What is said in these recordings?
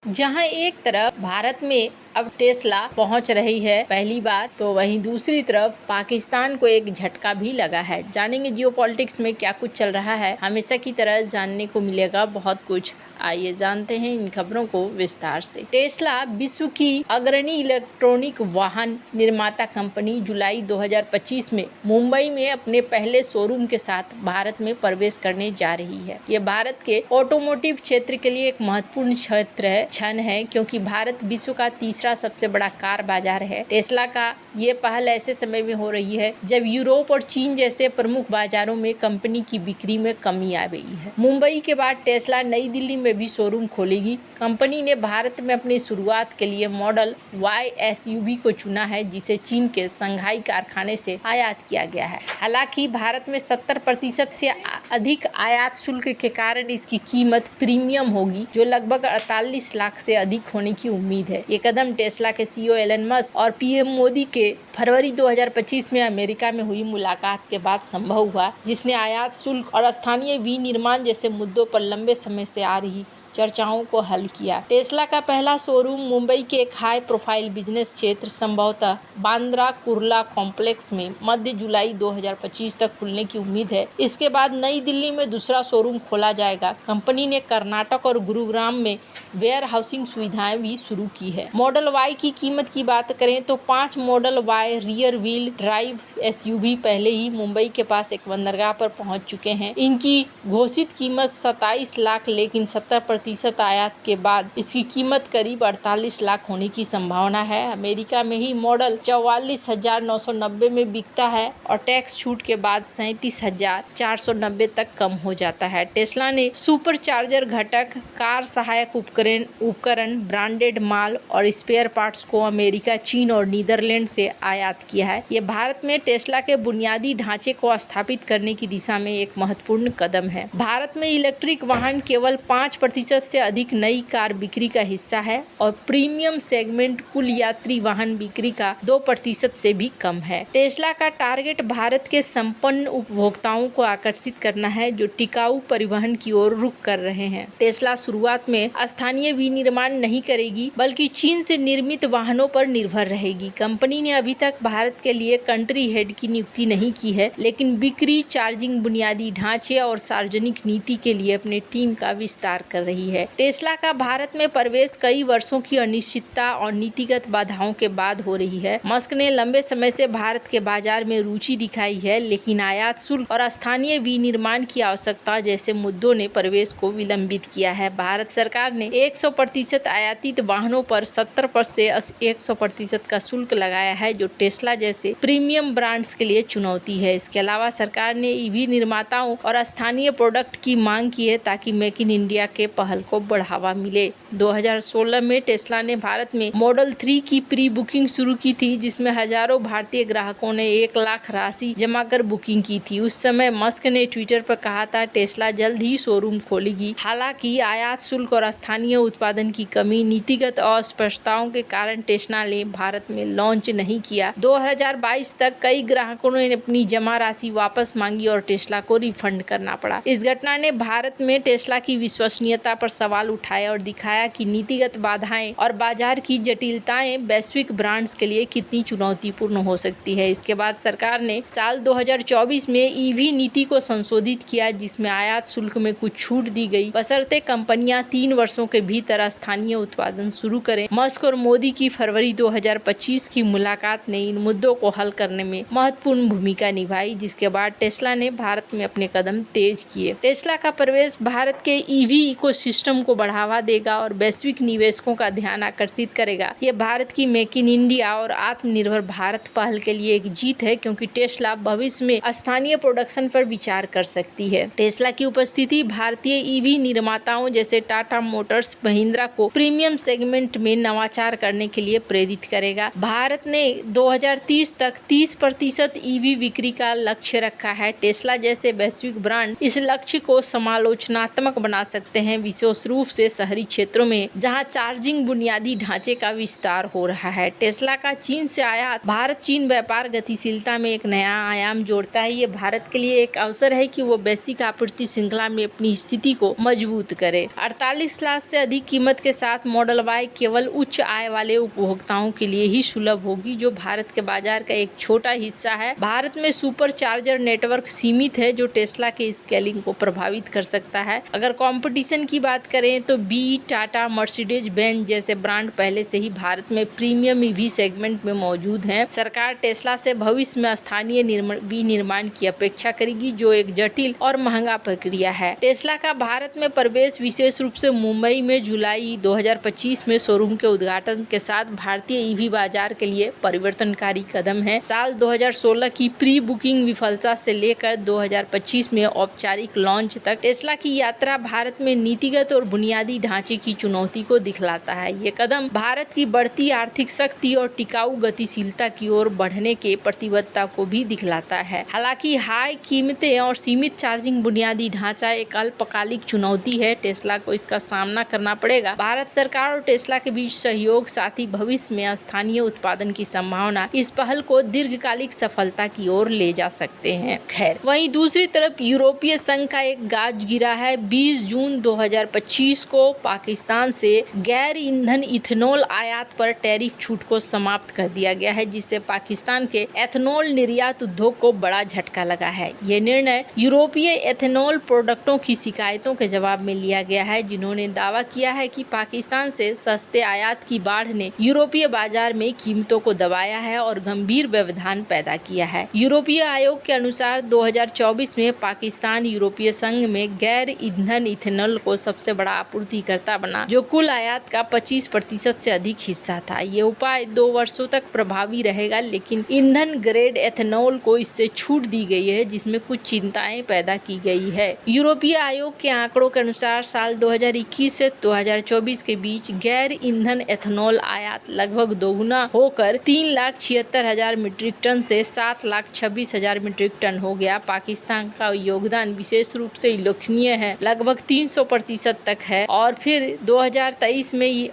जहां एक तरफ भारत में अब टेस्ला पहुंच रही है पहली बार, तो वहीं दूसरी तरफ पाकिस्तान को एक झटका भी लगा है। जानेंगे जियोपॉलिटिक्स में क्या कुछ चल रहा है। हमेशा की तरह जानने को मिलेगा बहुत कुछ। आइए जानते हैं इन खबरों को विस्तार से। टेस्ला विश्व की अग्रणी इलेक्ट्रॉनिक वाहन निर्माता कंपनी जुलाई 2025 में मुंबई में अपने पहले शोरूम के साथ भारत में प्रवेश करने जा रही है। ये भारत के ऑटोमोटिव क्षेत्र के लिए एक महत्वपूर्ण क्षण है, क्योंकि भारत विश्व का तीसरा सबसे बड़ा कार बाजार है। टेस्ला का ये पहल ऐसे समय में हो रही है जब यूरोप और चीन जैसे प्रमुख बाजारों में कंपनी की बिक्री में कमी आ गई है। मुंबई के बाद टेस्ला नई दिल्ली में भी शोरूम खोलेगी। कंपनी ने भारत में अपनी शुरुआत के लिए मॉडल Y SUV को चुना है, जिसे चीन के संघाई कारखाने से आयात किया गया है। हालांकि भारत में 70% से अधिक आयात शुल्क के कारण इसकी कीमत प्रीमियम होगी, जो लगभग 48 लाख से अधिक होने की उम्मीद है। ये कदम टेस्ला के CEO एलन मस्क और PM मोदी के फरवरी 2025 में अमेरिका में हुई मुलाकात के बाद संभव हुआ, जिसने आयात शुल्क और स्थानीय विनिर्माण जैसे मुद्दों पर लंबे समय से आ रही चर्चाओं को हल किया। टेस्ला का पहला शोरूम मुंबई के एक हाई प्रोफाइल बिजनेस क्षेत्र संभवतः बांद्रा कुर्ला कॉम्प्लेक्स में मध्य जुलाई 2025 तक खुलने की उम्मीद है। इसके बाद नई दिल्ली में दूसरा शोरूम खोला जाएगा। कंपनी ने कर्नाटक और गुरुग्राम में वेयर हाउसिंग सुविधाएं भी शुरू की है। मॉडल Y की कीमत की बात करें तो 5 model Y rear wheel drive SUV पहले ही मुंबई के पास एक बंदरगाह पर पहुंच चुके हैं। इनकी घोषित कीमत 27 लाख, लेकिन 70% आयात के बाद इसकी कीमत करीब 48 लाख होने की संभावना है। अमेरिका में ही मॉडल 44,990 में बिकता है और टैक्स छूट के बाद 37,490 तक कम हो जाता है। टेस्ला ने सुपर चार्जर घटक, कार सहायक उपकरण, ब्रांडेड माल और स्पेयर पार्ट्स को अमेरिका, चीन और नीदरलैंड से आयात किया है। ये भारत में टेस्ला के बुनियादी ढांचे को स्थापित करने की दिशा में एक महत्वपूर्ण कदम है। भारत में इलेक्ट्रिक वाहन केवल 5% से अधिक नई कार बिक्री का हिस्सा है और प्रीमियम सेगमेंट कुल यात्री वाहन बिक्री का 2% से भी कम है। टेस्ला का टारगेट भारत के संपन्न उपभोक्ताओं को आकर्षित करना है, जो टिकाऊ परिवहन की ओर रुख कर रहे हैं। टेस्ला शुरुआत में स्थानीय विनिर्माण नहीं करेगी, बल्कि चीन से निर्मित वाहनों पर निर्भर रहेगी। कंपनी ने अभी तक भारत के लिए कंट्री हेड की नियुक्ति नहीं की है, लेकिन बिक्री, चार्जिंग, बुनियादी ढांचे और सार्वजनिक नीति के लिए अपने टीम का विस्तार कर रही है। टेस्ला का भारत में प्रवेश कई वर्षों की अनिश्चितता और नीतिगत बाधाओं के बाद हो रही है। मस्क ने लंबे समय से भारत के बाजार में रुचि दिखाई है, लेकिन आयात शुल्क और स्थानीय विनिर्माण की आवश्यकता जैसे मुद्दों ने प्रवेश को विलंबित किया है। भारत सरकार ने 100% आयातित वाहनों पर 70% से 100% का शुल्क लगाया है, जो टेस्ला जैसे प्रीमियम ब्रांड्स के लिए चुनौती है। इसके अलावा सरकार ने EV निर्माताओं और स्थानीय प्रोडक्ट की मांग की है, ताकि मेक इन इंडिया के पहल को बढ़ावा मिले। 2016 में टेस्ला ने भारत में मॉडल 3 की प्री बुकिंग शुरू की थी, जिसमें हजारों भारतीय ग्राहकों ने 1 लाख राशि जमा कर बुकिंग की थी। उस समय मस्क ने ट्विटर पर कहा था, टेस्ला जल्द ही शोरूम खोलेगी। हालांकि आयात शुल्क और स्थानीय उत्पादन की कमी, नीतिगत अस्पष्टताओं के कारण टेस्ला ने भारत में लॉन्च नहीं किया। 2022 तक कई ग्राहकों ने अपनी जमा राशि वापस मांगी और टेस्ला को रिफंड करना पड़ा। इस घटना ने भारत में टेस्ला की विश्वसनीयता पर सवाल उठाया और दिखाया कि नीतिगत बाधाएं और बाजार की जटिलताएं वैश्विक ब्रांड्स के लिए कितनी चुनौतीपूर्ण हो सकती है। इसके बाद सरकार ने साल 2024 में EV नीति को संशोधित किया, जिसमें आयात शुल्क में कुछ छूट दी गई, बशर्ते कंपनियां 3 वर्षों के भीतर स्थानीय उत्पादन शुरू करें। मस्क और मोदी की फरवरी 2025 की मुलाकात ने इन मुद्दों को हल करने में महत्वपूर्ण भूमिका निभाई, जिसके बाद टेस्ला ने भारत में अपने कदम तेज किए। टेस्ला का प्रवेश भारत के EV इकोसिस्टम को बढ़ावा देगा और वैश्विक निवेशकों का ध्यान आकर्षित करेगा। ये भारत की मेक इन इंडिया और आत्मनिर्भर भारत पहल के लिए एक जीत है, क्योंकि टेस्ला भविष्य में स्थानीय प्रोडक्शन पर विचार कर सकती है। टेस्ला की उपस्थिति भारतीय EV निर्माताओं जैसे टाटा मोटर्स, महिंद्रा को प्रीमियम सेगमेंट में नवाचार करने के लिए प्रेरित करेगा। भारत ने 2030 तक 30% EV बिक्री का लक्ष्य रखा है। टेस्ला जैसे वैश्विक ब्रांड इस लक्ष्य को समालोचनात्मक बना सकते हैं। विशेष रूप से शहरी क्षेत्रों में जहां चार्जिंग बुनियादी ढांचे का विस्तार हो रहा है। टेस्ला का चीन से आयात भारत चीन व्यापार गतिशीलता में एक नया आयाम जोड़ता है। ये भारत के लिए एक अवसर है कि वो वैश्विक आपूर्ति श्रृंखला में अपनी स्थिति को मजबूत करे। 48 लाख से अधिक कीमत के साथ मॉडल वाई केवल उच्च आय वाले उपभोक्ताओं के लिए ही सुलभ होगी, जो भारत के बाजार का एक छोटा हिस्सा है। भारत में सुपर चार्जर नेटवर्क सीमित है, जो टेस्ला के स्केलिंग को प्रभावित कर सकता है। अगर कंपटीशन की बात करें तो बी, टाटा, मर्सिडीज बेंज जैसे ब्रांड पहले से ही भारत में प्रीमियम ईवी सेगमेंट में मौजूद हैं। सरकार टेस्ला से भविष्य में स्थानीय विनिर्माण की अपेक्षा करेगी, जो एक जटिल और महंगा प्रक्रिया है। टेस्ला का भारत में प्रवेश विशेष रूप से मुंबई में जुलाई 2025 में शोरूम के उद्घाटन के साथ भारतीय ईवी बाजार के लिए परिवर्तनकारी कदम है। साल 2016 की प्री बुकिंग विफलता से लेकर 2025 में औपचारिक लॉन्च तक टेस्ला की यात्रा भारत में नीतिगत और बुनियादी ढांचे की चुनौती को दिखलाता है। ये कदम भारत की बढ़ती आर्थिक शक्ति और टिकाऊ गतिशीलता की ओर बढ़ने के प्रतिबद्धता को भी दिखलाता है। हालांकि हाई कीमतें और सीमित चार्जिंग बुनियादी ढांचा एक अल्पकालिक चुनौती है। टेस्ला को इसका सामना करना पड़ेगा। भारत सरकार और टेस्ला के बीच सहयोग, साथ ही भविष्य में स्थानीय उत्पादन की संभावना इस पहल को दीर्घकालिक सफलता की ओर ले जा सकते हैं। खैर, वहीं दूसरी तरफ यूरोपीय संघ का एक गाज गिरा है। 20 जून 2025 को पाकिस्तान से गैर ईंधन इथेनॉल आयात पर टैरिफ छूट को समाप्त कर दिया गया है, जिससे पाकिस्तान के एथेनॉल निर्यात उद्योग को बड़ा झटका लगा है। ये निर्णय यूरोपीय एथेनॉल प्रोडक्टों की शिकायतों के जवाब में लिया गया है, जिन्होंने दावा किया है कि पाकिस्तान से सस्ते आयात की बाढ़ ने यूरोपीय बाजार में कीमतों को दबाया है और गंभीर व्यवधान पैदा किया है। यूरोपीय आयोग के अनुसार 2024 में पाकिस्तान यूरोपीय संघ में गैर ईंधन इथेनॉल को सबसे बड़ा आपूर्तिकर्ता बना, जो कुल आयात का 25% से अधिक हिस्सा था। ये उपाय 2 वर्षों तक प्रभावी रहेगा, लेकिन ईंधन ग्रेड एथेनॉल को इससे छूट दी गई है, जिसमें कुछ चिंताएं पैदा की गई है। यूरोपीय आयोग के आंकड़ों के अनुसार साल 2021 से 2024 के बीच गैर ईंधन एथेनॉल आयात लगभग दोगुना होकर 3,76,000 मीट्रिक टन से 7,26,000 मीट्रिक टन हो गया। पाकिस्तान का योगदान विशेष रूप से उल्लेखनीय है, लगभग 300% तक है, और फिर 2023 में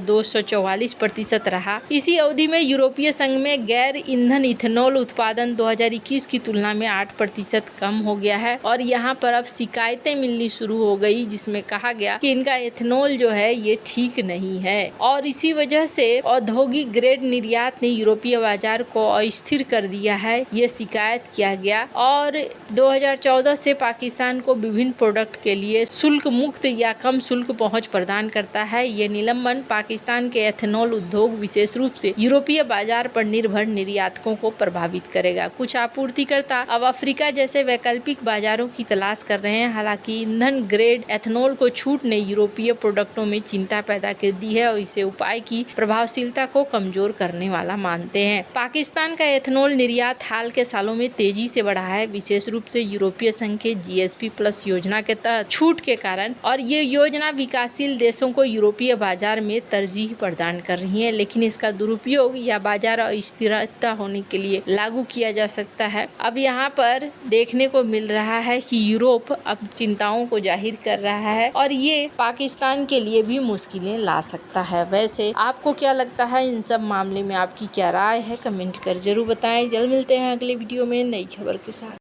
244% रहा। इसी अवधि में यूरोपीय संघ में गैर ईंधन इथेनॉल उत्पादन 2021 की तुलना में 8% कम हो गया है, और यहाँ पर अब शिकायतें मिलनी शुरू हो गई, जिसमें कहा गया कि इनका एथेनॉल जो है ये ठीक नहीं है, और इसी वजह से औद्योगिक ग्रेड निर्यात ने यूरोपीय बाजार को अस्थिर कर दिया है। ये शिकायत किया गया, और 2014 से पाकिस्तान को विभिन्न प्रोडक्ट के लिए शुल्क मुक्त या कम शुल्क पहुंच प्रदान करता है। ये निलंबन पाकिस्तान के एथेनॉल उद्योग, विशेष रूप से यूरोपीय बाजार पर निर्भर निर्यातकों को प्रभावित करेगा। कुछ आपूर्तिकर्ता अब अफ्रीका जैसे वैकल्पिक बाजारों की तलाश कर रहे हैं। हालांकि ईंधन ग्रेड एथेनॉल को छूट ने यूरोपीय प्रोडक्टों में चिंता पैदा कर दी है, और इसे उपाय की प्रभावशीलता को कमजोर करने वाला मानते हैं। पाकिस्तान का एथेनॉल निर्यात हाल के सालों में तेजी से बढ़ा है, विशेष रूप से यूरोपीय संघ के GSP+ योजना के तहत छूट के कारण, और ये योजना विकासशील देशों को यूरोपीय बाजार में तरजीह प्रदान कर रही है, लेकिन इसका दुरुपयोग या बाजार अस्थिरता होने के लिए लागू किया जा सकता है। अब यहाँ पर देखने को मिल रहा है कि यूरोप अब चिंताओं को जाहिर कर रहा है, और ये पाकिस्तान के लिए भी मुश्किलें ला सकता है। वैसे आपको क्या लगता है इन सब मामले में, आपकी क्या राय है, कमेंट कर जरूर बताएं। जल्द मिलते हैं अगले वीडियो में नई खबर के साथ।